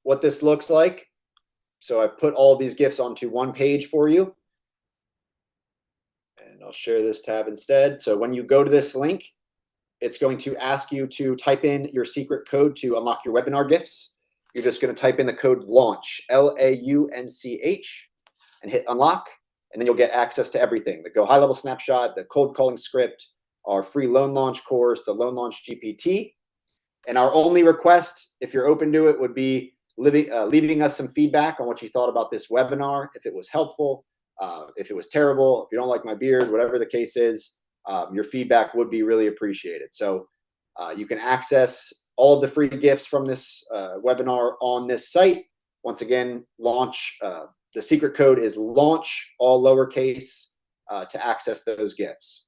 what this looks like. So I've put all of these gifts onto one page for you. And I'll share this tab instead. So when you go to this link, it's going to ask you to type in your secret code to unlock your webinar gifts. You're just going to type in the code LAUNCH, LAUNCH, and hit unlock. And then you'll get access to everything: the Go High Level Snapshot, the cold calling script, our free loan launch course, the Loan Launch GPT. And our only request, if you're open to it, would be leaving us some feedback on what you thought about this webinar, if it was helpful, if it was terrible, if you don't like my beard, whatever the case is, your feedback would be really appreciated. So you can access all of the free gifts from this webinar on this site. Once again, launch, the secret code is launch, all lowercase, to access those gifts.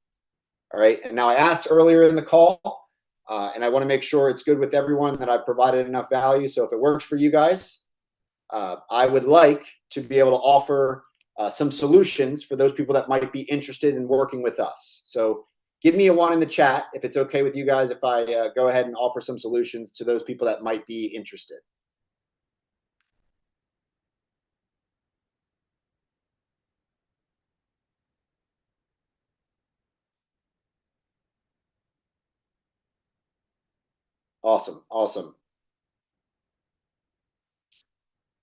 All right. And now I asked earlier in the call, and I want to make sure it's good with everyone, that I've provided enough value. So if it works for you guys, I would like to be able to offer some solutions for those people that might be interested in working with us. So give me a 1 in the chat if it's okay with you guys if I go ahead and offer some solutions to those people that might be interested. Awesome. Awesome.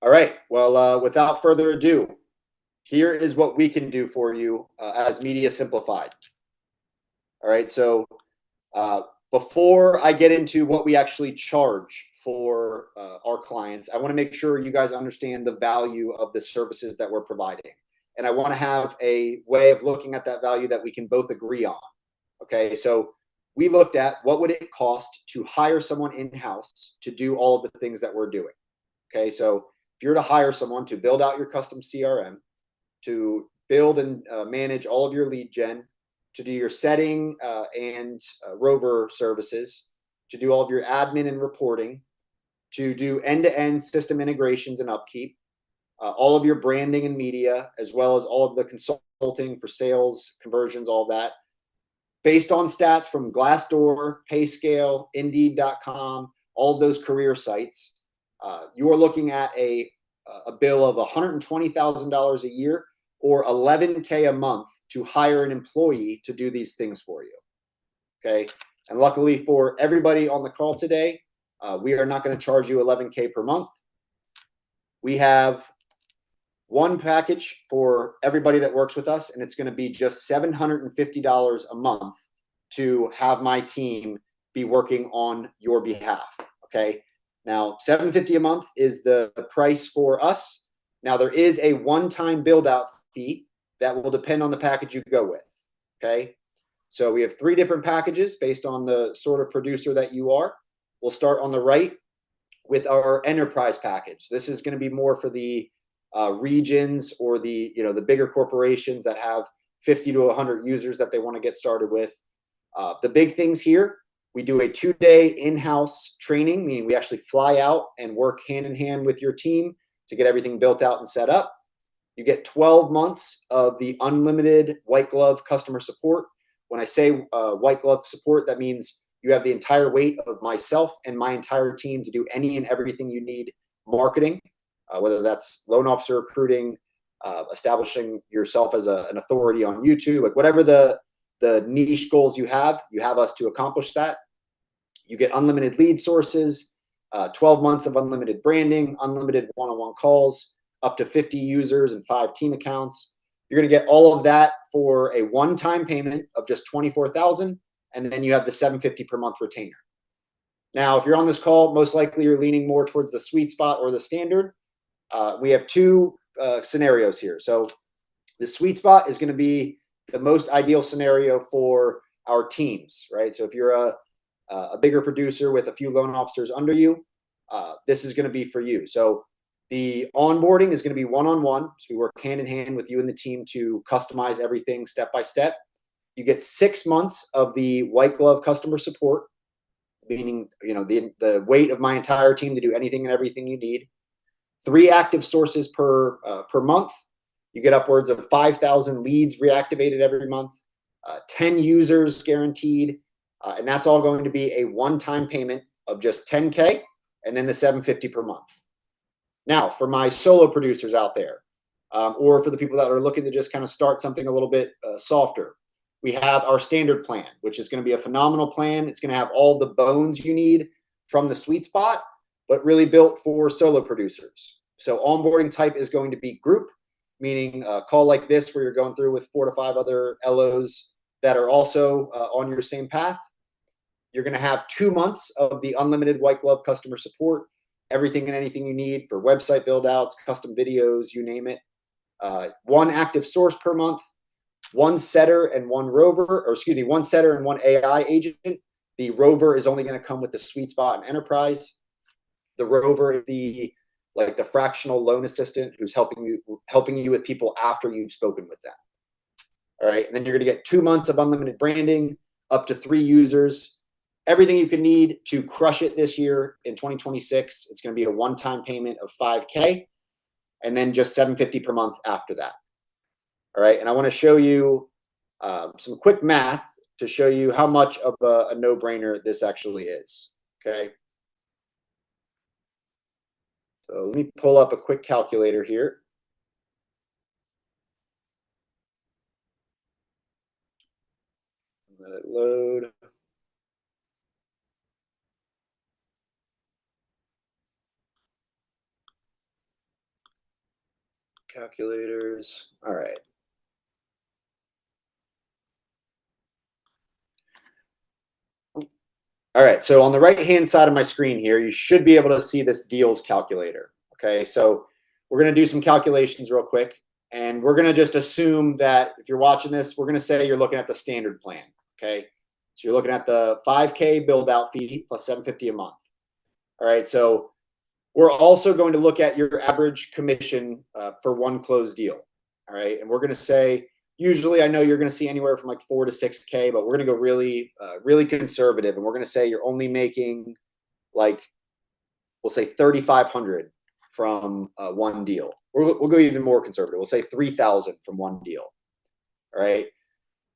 All right. Well, without further ado, here is what we can do for you as Media Simplified. All right. So before I get into what we actually charge for our clients, I want to make sure you guys understand the value of the services that we're providing. And I want to have a way of looking at that value that we can both agree on. Okay. So we looked at what would it cost to hire someone in-house to do all of the things that we're doing. Okay. So if you're to hire someone to build out your custom CRM, to build and manage all of your lead gen, to do your setting and Rover services, to do all of your admin and reporting, to do end-to-end system integrations and upkeep, all of your branding and media, as well as all of the consulting for sales, conversions, all that. Based on stats from Glassdoor, PayScale, Indeed.com, all of those career sites, you are looking at a bill of $120,000 a year or $11K a month to hire an employee to do these things for you. Okay. And luckily for everybody on the call today, we are not going to charge you $11K per month. We have one package for everybody that works with us, and it's going to be just $750 a month to have my team be working on your behalf. Okay. Now, $750 a month is the price for us. Now, there is a one-time build-out fee that will depend on the package you go with. Okay. So we have 3 different packages based on the sort of producer that you are. We'll start on the right with our enterprise package. This is going to be more for the regions or the bigger corporations that have 50 to 100 users that they want to get started with. The big things here, we do a 2-day in-house training, meaning we actually fly out and work hand in hand with your team to get everything built out and set up. You get 12 months of the unlimited white glove customer support. When I say white glove support, that means you have the entire weight of myself and my entire team to do any and everything you need marketing, whether that's loan officer recruiting, establishing yourself as an authority on YouTube, like whatever the niche goals you have us to accomplish that. You get unlimited lead sources, 12 months of unlimited branding, unlimited one-on-one calls, up to 50 users and 5 team accounts. You're going to get all of that for a one-time payment of just $24,000, and then you have the $750 per month retainer. Now, if you're on this call, most likely you're leaning more towards the sweet spot or the standard. We have 2 scenarios here. So the sweet spot is going to be the most ideal scenario for our teams, right? So if you're a bigger producer with a few loan officers under you, this is going to be for you. So the onboarding is going to be one-on-one. So we work hand in hand with you and the team to customize everything step by step. You get 6 months of the white glove customer support, meaning the weight of my entire team to do anything and everything you need. 3 active sources per month. You get upwards of 5,000 leads reactivated every month, 10 users guaranteed, and that's all going to be a one-time payment of just $10K, and then the $750 per month. Now, for my solo producers out there, or for the people that are looking to just kind of start something a little bit softer, we have our standard plan, which is going to be a phenomenal plan. It's going to have all the bones you need from the sweet spot, but really built for solo producers. So onboarding type is going to be group, meaning a call like this where you're going through with 4 to 5 other LOs that are also on your same path. You're going to have 2 months of the unlimited white glove customer support, everything and anything you need for website build outs, custom videos, you name it. 1 active source per month, 1 setter and 1 rover, or excuse me, 1 setter and 1 AI agent. The rover is only going to come with the sweet spot and enterprise. The rover is the fractional loan assistant who's helping you with people after you've spoken with them. All right. And then you're going to get 2 months of unlimited branding, up to 3 users, everything you can need to crush it this year in 2026. It's going to be a one-time payment of $5K and then just $750 per month after that. All right. And I want to show you some quick math to show you how much of a no-brainer this actually is. Okay. So let me pull up a quick calculator here. Let it load. Calculators. All right. All right, so on the right-hand side of my screen here, you should be able to see this deals calculator. Okay, so we're going to do some calculations real quick, and we're going to just assume that if you're watching this, we're going to say you're looking at the standard plan. Okay, so you're looking at the $5K build-out fee plus $750 a month. All right, so we're also going to look at your average commission for 1 closed deal. All right, and we're going to say, usually I know you're going to see anywhere from like 4 to 6K, but we're going to go really, really conservative. And we're going to say you're only making like, we'll say 3,500 from 1 deal. We'll go even more conservative. We'll say 3,000 from 1 deal. All right.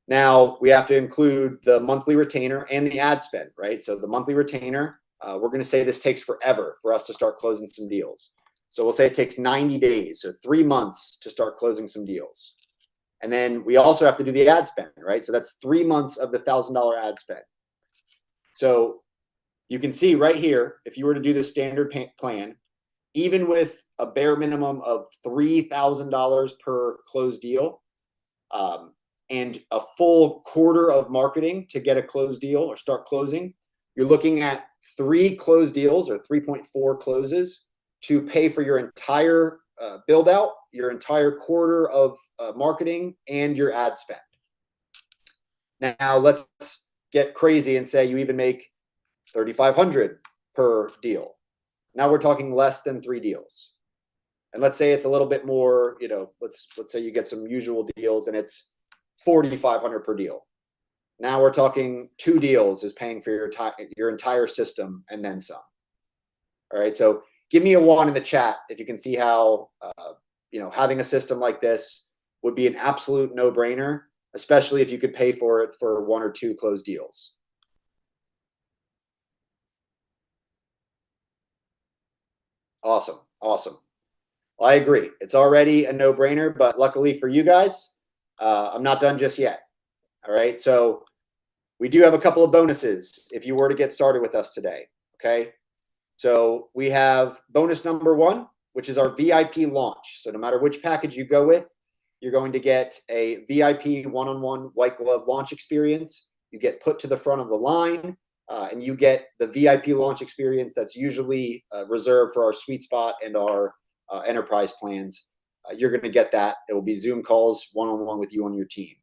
Now we have to include the monthly retainer and the ad spend, right? So the monthly retainer, we're going to say this takes forever for us to start closing some deals. So we'll say it takes 90 days, so 3 months to start closing some deals. And then we also have to do the ad spend, right? So that's 3 months of the $1,000 ad spend. So you can see right here, if you were to do the standard plan, even with a bare minimum of $3,000 per closed deal, and a full quarter of marketing to get a closed deal or start closing, you're looking at 3 closed deals or 3.4 closes to pay for your entire build out, your entire quarter of marketing, and your ad spend. Now let's get crazy and say you even make $3,500 per deal. Now we're talking less than 3 deals. And let's say it's a little bit more, you know, let's say you get some usual deals and it's $4,500 per deal. Now we're talking 2 deals is paying for your entire system and then some. All right. So give me a 1 in the chat if you can see how, you know, having a system like this would be an absolute no-brainer, especially if you could pay for it for 1 or 2 closed deals. Awesome. Awesome. Well, I agree. It's already a no-brainer, but luckily for you guys, I'm not done just yet. All right. So we do have a couple of bonuses if you were to get started with us today. Okay. So we have bonus number 1, which is our VIP launch. So no matter which package you go with, you're going to get a VIP one-on-one white glove launch experience. You get put to the front of the line, and you get the VIP launch experience that's usually reserved for our sweet spot and our enterprise plans. You're going to get that. It will be Zoom calls one-on-one with you on your team.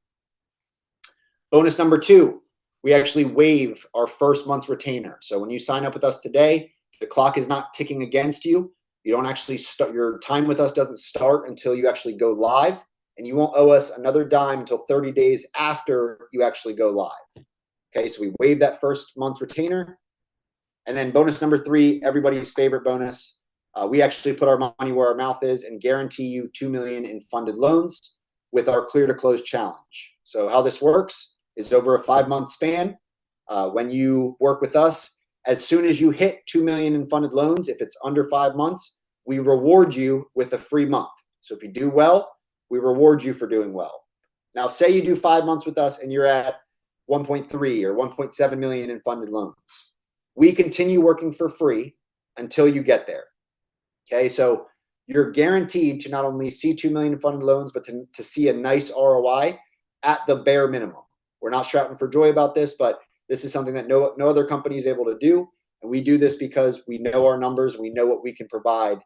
Bonus number 2, we actually waive our first month's retainer. So when you sign up with us today, the clock is not ticking against you. You don't actually start, your time with us doesn't start until you actually go live, and you won't owe us another dime until 30 days after you actually go live. Okay, so we waive that first month's retainer. And then bonus number 3, everybody's favorite bonus. We actually put our money where our mouth is and guarantee you $2 million in funded loans with our Clear to Close challenge. So how this works is over a 5-month span. When you work with us, as soon as you hit $2 million in funded loans, if it's under 5 months, we reward you with a free month. So if you do well, we reward you for doing well. Now, say you do 5 months with us and you're at 1.3 or 1.7 million in funded loans. We continue working for free until you get there. Okay, so you're guaranteed to not only see 2 million in funded loans, but to see a nice ROI at the bare minimum. We're not shouting for joy about this, but this is something that no other company is able to do. And we do this because we know our numbers. We know what we can provide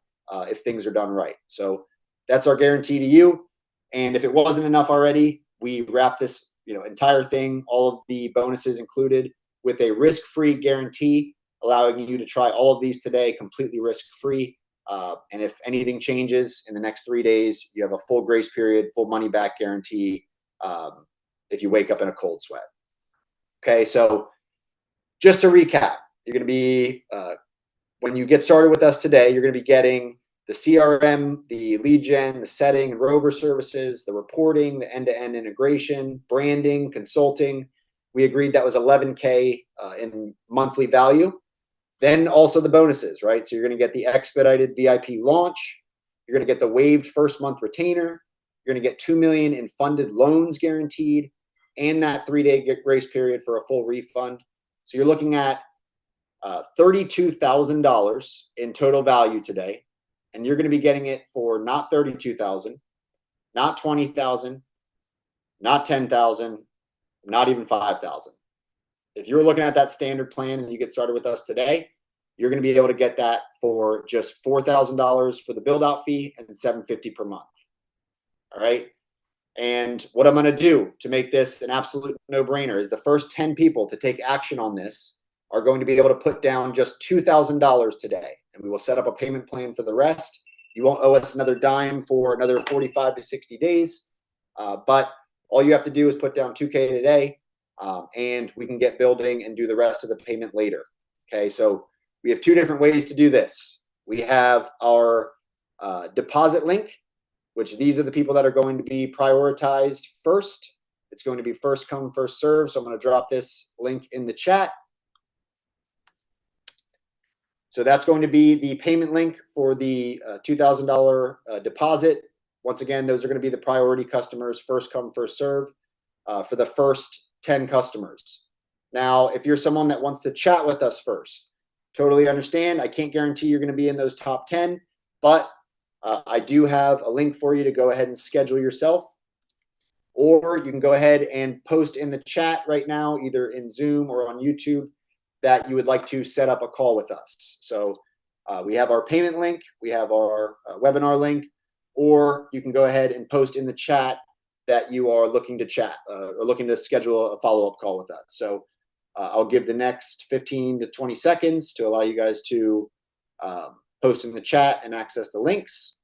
if things are done right. So that's our guarantee to you. And if it wasn't enough already, we wrap this entire thing, all of the bonuses included, with a risk-free guarantee, allowing you to try all of these today completely risk-free. And if anything changes in the next 3 days, you have a full grace period, full money back guarantee if you wake up in a cold sweat. Okay, so just to recap, you're going to be, when you get started with us today, you're going to be getting the CRM, the lead gen, the setting and rover services, the reporting, the end-to-end integration, branding, consulting. We agreed that was $11K in monthly value. Then also the bonuses, right? So you're going to get the expedited VIP launch. You're going to get the waived first month retainer. You're going to get $2 million in funded loans guaranteed, and that 3-day grace period for a full refund. So you're looking at $32,000 in total value today, and you're going to be getting it for not $32,000, not $20,000, not $10,000, not even $5,000. If you're looking at that standard plan and you get started with us today, you're going to be able to get that for just $4,000 for the build-out fee and $750 per month. All right. And what I'm going to do to make this an absolute no-brainer is the first 10 people to take action on this are going to be able to put down just $2,000 today, and we will set up a payment plan for the rest. You won't owe us another dime for another 45 to 60 days, but all you have to do is put down $2K today, and we can get building and do the rest of the payment later. Okay, so we have 2 different ways to do this. We have our deposit link, which these are the people that are going to be prioritized first. It's going to be first come, first serve. So I'm going to drop this link in the chat. So that's going to be the payment link for the $2,000 deposit. Once again, those are going to be the priority customers, first come, first serve, for the first 10 customers. Now, if you're someone that wants to chat with us first, totally understand. I can't guarantee you're going to be in those top 10, but I do have a link for you to go ahead and schedule yourself. Or you can go ahead and post in the chat right now, either in Zoom or on YouTube, that you would like to set up a call with us. So we have our payment link, we have our webinar link, or you can go ahead and post in the chat that you are looking to chat or looking to schedule a follow-up call with us. So I'll give the next 15 to 20 seconds to allow you guys to post in the chat and access the links.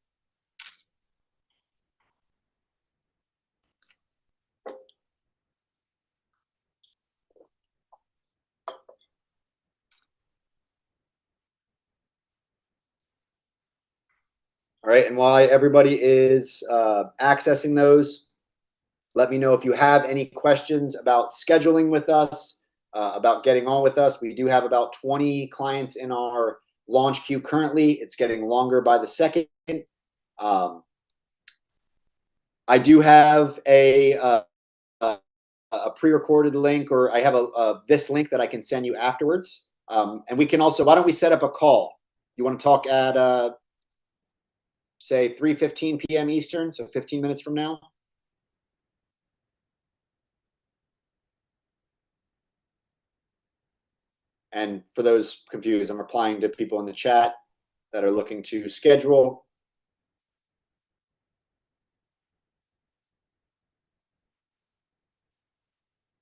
All right, and while everybody is accessing those, let me know if you have any questions about scheduling with us, about getting on with us. We do have about 20 clients in our launch queue currently. It's getting longer by the second. I do have a pre-recorded link, or I have this link that I can send you afterwards. And we can also, why don't we set up a call? You want to talk at say 3:15 p.m. Eastern, so 15 minutes from now? And for those confused, I'm replying to people in the chat that are looking to schedule.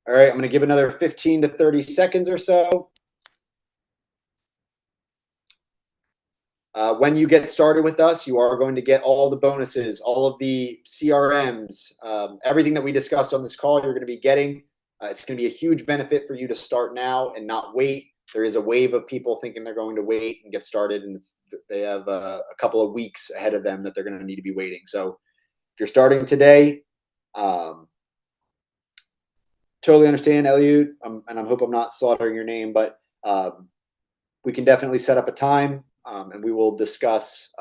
All right, I'm going to give another 15 to 30 seconds or so. When you get started with us, you are going to get all the bonuses, all of the CRMs, everything that we discussed on this call, you're going to be getting. It's going to be a huge benefit for you to start now and not wait. There is a wave of people thinking they're going to wait and get started, and they have a couple of weeks ahead of them that they're going to need to be waiting. So if you're starting today, totally understand, Eliud, and I hope I'm not slaughtering your name, but we can definitely set up a time. And we will discuss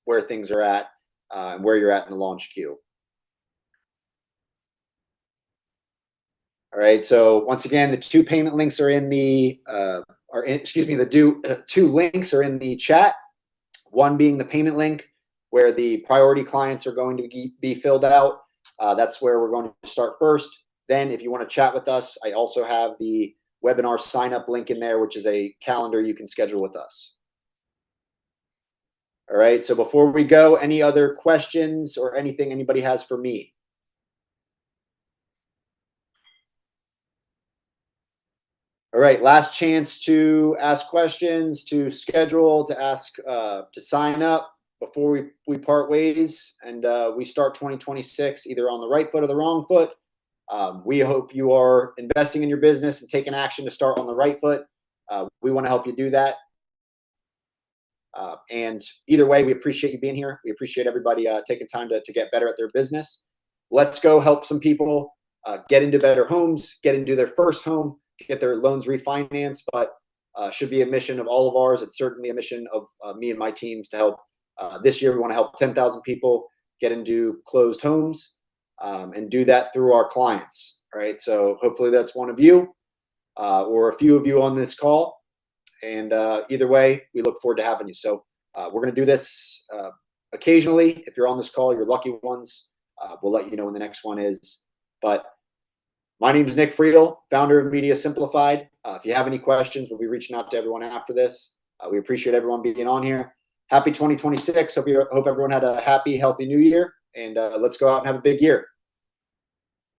where things are at and where you're at in the launch queue. All right. So once again, the 2 payment links are in the, the 2 links are in the chat. One being the payment link, where the priority clients are going to be filled out. That's where we're going to start first. Then if you want to chat with us, I also have the webinar sign up link in there, which is a calendar you can schedule with us. All right. So before we go, any other questions or anything anybody has for me? All right. Last chance to ask questions, to schedule, to ask, to sign up before we part ways and we start 2026 either on the right foot or the wrong foot. We hope you are investing in your business and taking action to start on the right foot. We want to help you do that. And either way, we appreciate you being here. We appreciate everybody taking time to get better at their business. Let's go help some people get into better homes, get into their first home, get their loans refinanced. But should be a mission of all of ours. It's certainly a mission of me and my teams to help. This year, we want to help 10,000 people get into closed homes and do that through our clients. All right. So hopefully that's one of you or a few of you on this call. And either way, we look forward to having you. So we're going to do this occasionally. If you're on this call, you're lucky ones. We'll let you know when the next one is. But my name is Nick Friedel, founder of Media Simplified. If you have any questions, we'll be reaching out to everyone after this. We appreciate everyone being on here. Happy 2026. Hope everyone had a happy, healthy new year. And let's go out and have a big year.